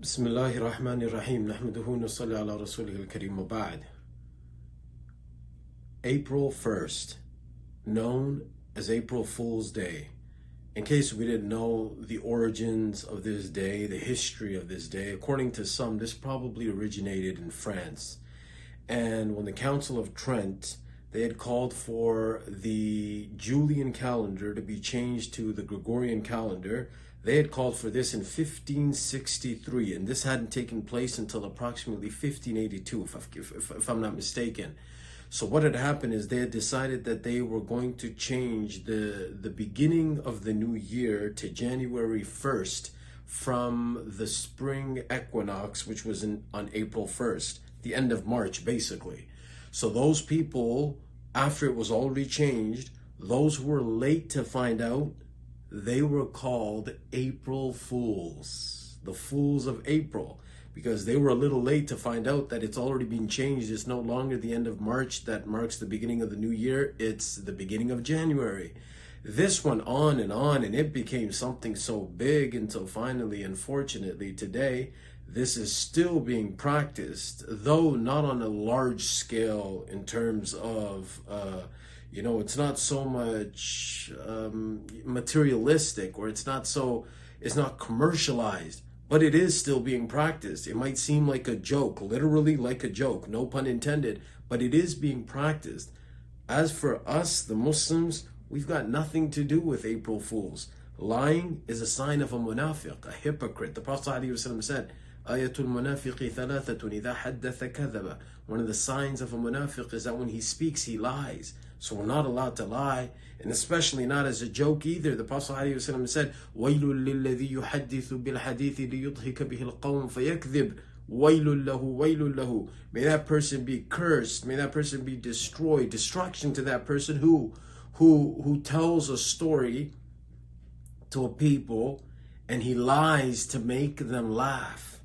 بسم الله الرحمن الرحيم نحمده ونصلي على رسوله الكريم وبعد. April 1st, known as April Fool's Day. In case we didn't know the origins of this day, the history of this day, according to some, this probably originated in France. And when the Council of Trent, they had called for the Julian calendar to be changed to the Gregorian calendar. They had called for this in 1563, and this hadn't taken place until approximately 1582, if I'm not mistaken. So what had happened is they had decided that they were going to change the beginning of the new year to January 1st from the spring equinox, which was on April 1st, the end of March, basically. So those people, after it was already changed, those who were late to find out, they were called April Fools, the Fools of April, because they were a little late to find out that it's already been changed. It's no longer the end of March that marks the beginning of the new year. It's the beginning of January. This went on, and it became something so big until finally, unfortunately, today, this is still being practiced, though not on a large scale in terms of, it's not so much materialistic, or it's not commercialized, but it is still being practiced. It might seem like a joke, literally like a joke, no pun intended, but it is being practiced. As for us, the Muslims, we've got nothing to do with April Fools. Lying is a sign of a munafiq, a hypocrite. The Prophet ﷺ said, Ayatul munafiqi thalathatun idha haddatha kadhaba. One of the signs of a munafiq is that when he speaks, he lies. So we're not allowed to lie, and especially not as a joke either. The Prophet ﷺ said, وَيْلٌ لِلَّذِي يُحَدِّثُ بِالْحَدِيثِ لِيُضْحِكَ بِهِ الْقَوْمِ فَيَكْذِبْ وَيْلٌ لَهُ وَيْلٌ لَهُ. May that person be cursed. May that person be destroyed. Destruction to that person who tells a story to a people and he lies to make them laugh.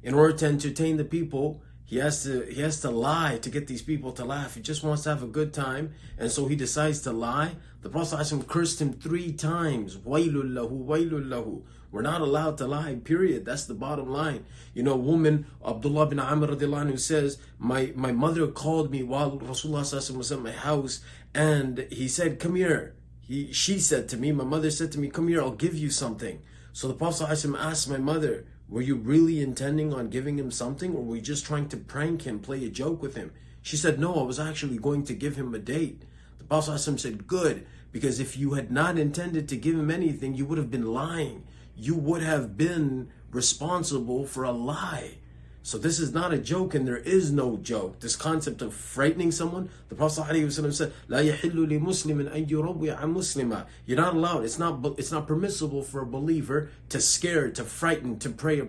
In order to entertain the people, he has to lie to get these people to laugh. He just wants to have a good time, and so he decides to lie. The Prophet ﷺ cursed him 3 times. Wailul lahu, wailul lahu. We're not allowed to lie, period. That's the bottom line. A woman, Abdullah bin Amr radiallahu anhu, says, my mother called me while Rasulullah ﷺ was at my house, and he said, come here. She said to me, my mother said to me, come here, I'll give you something. So the Prophet ﷺ asked my mother, were you really intending on giving him something, or were you just trying to prank him, play a joke with him? She said, no, I was actually going to give him a date. The Prophet ﷺ said, good, because if you had not intended to give him anything, you would have been lying. You would have been responsible for a lie. So this is not a joke, and there is no joke. This concept of frightening someone, the Prophet ﷺ said, "La yahillu li muslimin an yurabbi'a muslima." You're not allowed. It's not permissible for a believer to scare, to frighten, to play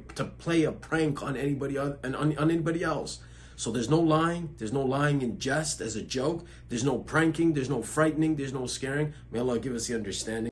a prank on anybody on anybody else. So there's no lying. There's no lying in jest as a joke. There's no pranking. There's no frightening. There's no scaring. May Allah give us the understanding.